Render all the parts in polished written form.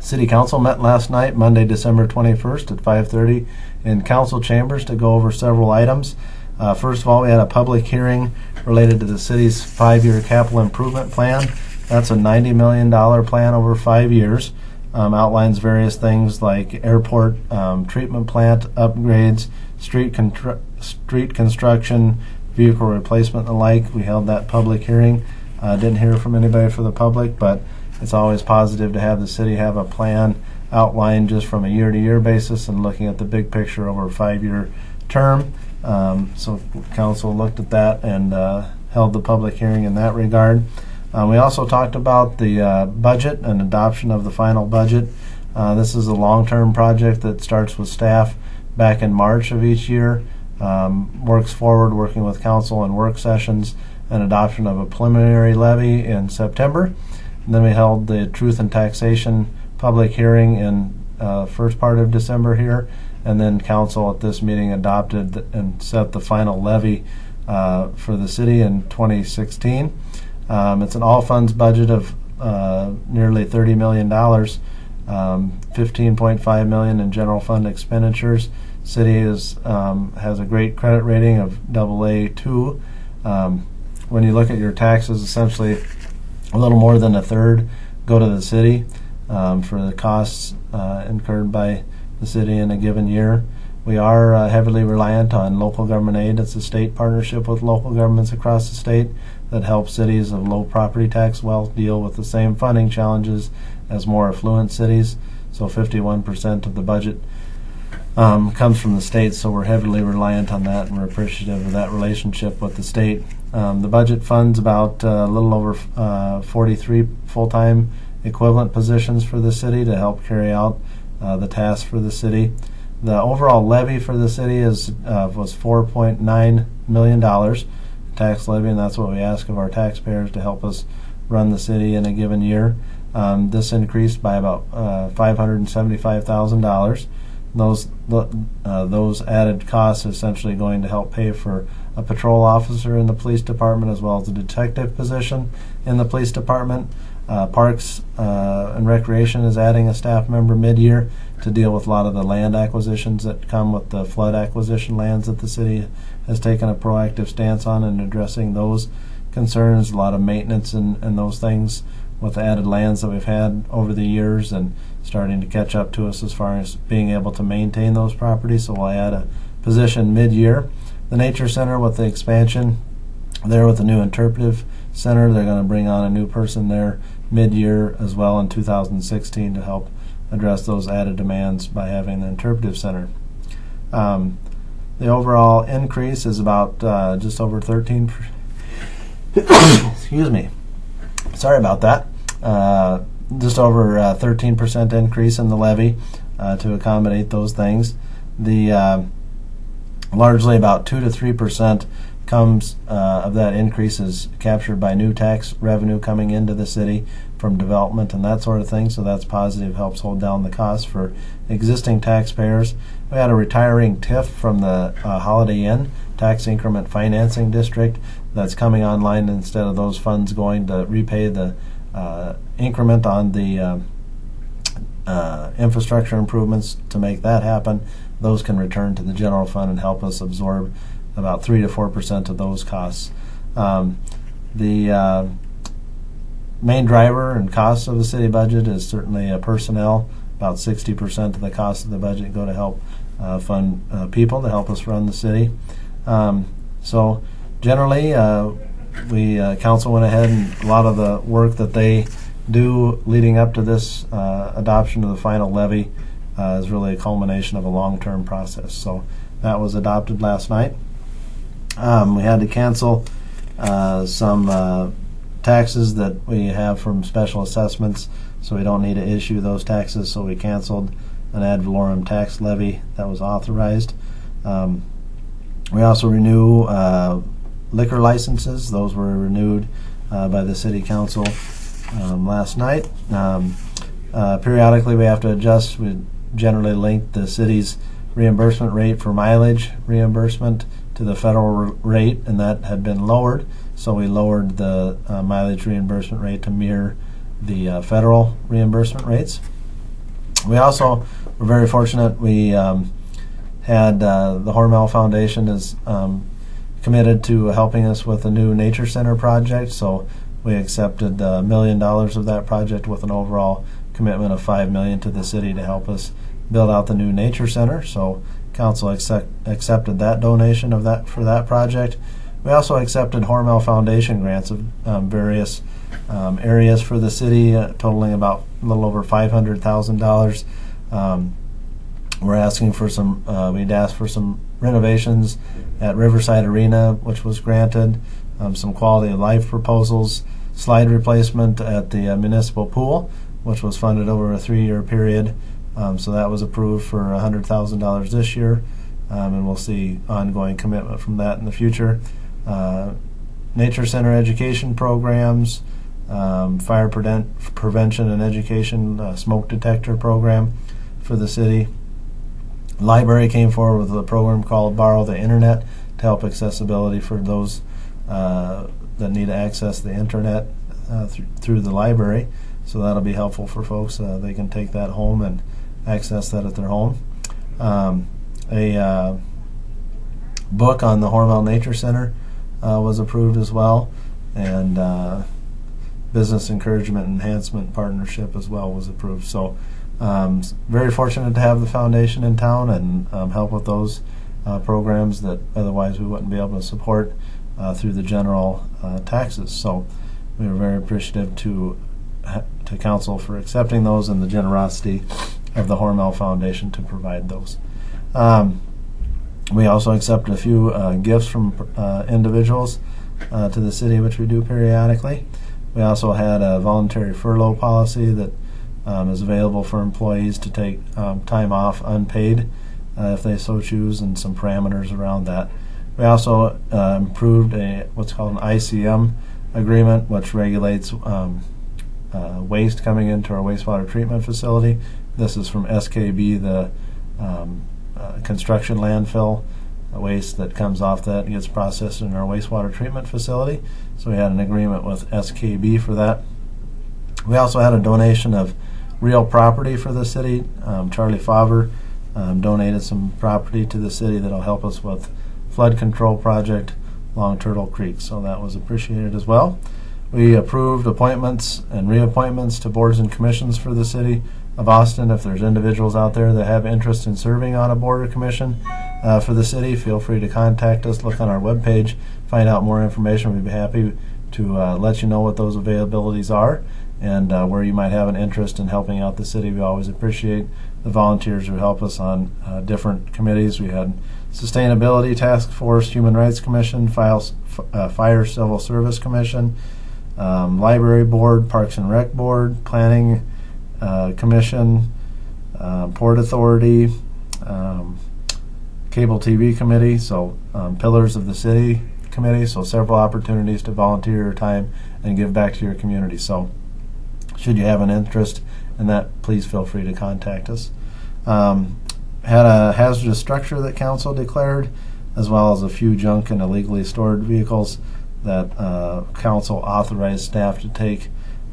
City Council met last night, Monday, December 21st at 5:30 in council chambers to go over several items. First of all, we had a public hearing related to the city's 5-year capital improvement plan. That's a $90 million plan over 5 years. Outlines various things like airport treatment plant upgrades, street construction, vehicle replacement, and the like. We held that public hearing. Didn't hear from anybody for the public, but it's always positive to have the city have a plan outlined just from a year-to-year basis and looking at the big picture over a 5-year term. So council looked at that and held the public hearing in that regard. We also talked about the budget and adoption of the final budget. This is a long-term project that starts with staff back in March of each year, works forward working with council in work sessions and adoption of a preliminary levy in September. And then we held the Truth and Taxation public hearing in first part of December here, and then council at this meeting adopted and set the final levy for the city in 2016. It's an all-funds budget of nearly $30 million, $15.5 million in general fund expenditures. City has a great credit rating of AA2. When you look at your taxes, essentially a little more than a third go to the city for the costs incurred by the city in a given year. We are heavily reliant on local government aid. It's a state partnership with local governments across the state that helps cities of low property tax wealth deal with the same funding challenges as more affluent cities. So 51% of the budget comes from the state, so we're heavily reliant on that, and we're appreciative of that relationship with the state. The budget funds about a little over 43 full-time equivalent positions for the city to help carry out the tasks for the city. The overall levy for the city was $4.9 million tax levy, and that's what we ask of our taxpayers to help us run the city in a given year. This increased by about $575,000. Those added costs are essentially going to help pay for a patrol officer in the police department as well as a detective position in the police department. Parks and Recreation is adding a staff member mid-year to deal with a lot of the land acquisitions that come with the flood acquisition lands that the city has taken a proactive stance on and addressing those concerns, a lot of maintenance and those things with the added lands that we've had over the years and starting to catch up to us as far as being able to maintain those properties. So we'll add a position mid-year. The Nature Center with the expansion there with the new interpretive center, they're going to bring on a new person there mid-year as well in 2016 to help address those added demands by having the interpretive center. The overall increase is about just over 13%. Excuse me. Sorry about that. Just over 13% increase in the levy to accommodate those things. The largely about 2 to 3% comes of that increase is captured by new tax revenue coming into the city from development and that sort of thing. So that's positive, helps hold down the costs for existing taxpayers. We had a retiring TIF from the Holiday Inn Tax Increment Financing District that's coming online. Instead of those funds going to repay the increment on the infrastructure improvements to make that happen, those can return to the general fund and help us absorb about 3 to 4% of those costs. The main driver and cost of the city budget is certainly personnel. About 60% of the cost of the budget go to help fund people to help us run the city. So generally, council went ahead and a lot of the work that they do leading up to this adoption of the final levy is really a culmination of a long-term process. So that was adopted last night. We had to cancel some taxes that we have from special assessments, so we don't need to issue those taxes, so we canceled an ad valorem tax levy that was authorized. We also renew liquor licenses. Those were renewed by the city council last night. Periodically we have to adjust. We generally link the city's reimbursement rate for mileage reimbursement to the federal rate, and that had been lowered, so we lowered the mileage reimbursement rate to mirror the federal reimbursement rates. We also were very fortunate. We had the Hormel Foundation is committed to helping us with the new Nature Center project, so we accepted $1 million of that project with an overall commitment of $5 million to the city to help us build out the new Nature Center. So council accepted that donation of that for that project. We also accepted Hormel Foundation grants of various areas for the city, totaling about a little over $500,000. We're asking for some. We'd asked for some renovations at Riverside Arena, which was granted. Some quality of life proposals, slide replacement at the municipal pool, which was funded over a 3-year period. So that was approved for $100,000 this year, and we'll see ongoing commitment from that in the future. Nature Center education programs, fire prevention and education, smoke detector program for the city. Library came forward with a program called Borrow the Internet to help accessibility for those that need to access the internet through the library. So that'll be helpful for folks. They can take that home and access that at their home. A book on the Hormel Nature Center was approved as well, and Business Encouragement Enhancement Partnership as well was approved. So very fortunate to have the foundation in town and help with those programs that otherwise we wouldn't be able to support through the general taxes. So we were very appreciative to council for accepting those and the generosity of the Hormel Foundation to provide those. We also accepted a few gifts from individuals to the city, which we do periodically. We also had a voluntary furlough policy that is available for employees to take time off unpaid if they so choose, and some parameters around that. We also improved what's called an ICM agreement, which regulates waste coming into our wastewater treatment facility. This is from SKB, the construction landfill waste that comes off that gets processed in our wastewater treatment facility. So we had an agreement with SKB for that. We also had a donation of real property for the city. Charlie Favre donated some property to the city that'll help us with flood control project along Turtle Creek, so that was appreciated as well. We approved appointments and reappointments to boards and commissions for the city of Austin. If there's individuals out there that have interest in serving on a board or commission for the city, feel free to contact us. Look on our webpage, find out more information. We'd be happy to let you know what those availabilities are and where you might have an interest in helping out the city. We always appreciate the volunteers who help us on different committees. We had Sustainability Task Force, Human Rights Commission, Fire Civil Service Commission, Library Board, Parks and Rec Board, Planning Commission, Port Authority, Cable TV Committee, so Pillars of the City Committee, so several opportunities to volunteer your time and give back to your community. So should you have an interest in that, please feel free to contact us. Had a hazardous structure that council declared, as well as a few junk and illegally stored vehicles that council authorized staff to take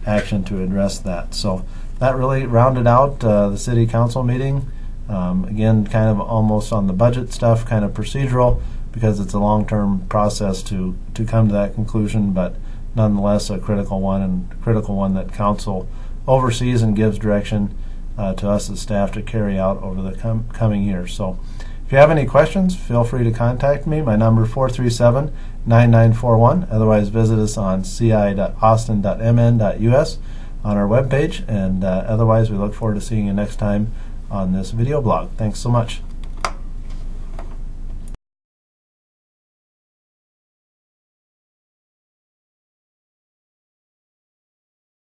action to address that. So that really rounded out the city council meeting. Again, kind of almost on the budget stuff, kind of procedural, because it's a long-term process to come to that conclusion, but nonetheless a critical one, and critical one that council oversees and gives direction to us as staff to carry out over the coming years. So if you have any questions, feel free to contact me. My number is 437-9941. Otherwise, visit us on ci.austin.mn.us on our webpage. And otherwise, we look forward to seeing you next time on this video blog. Thanks so much.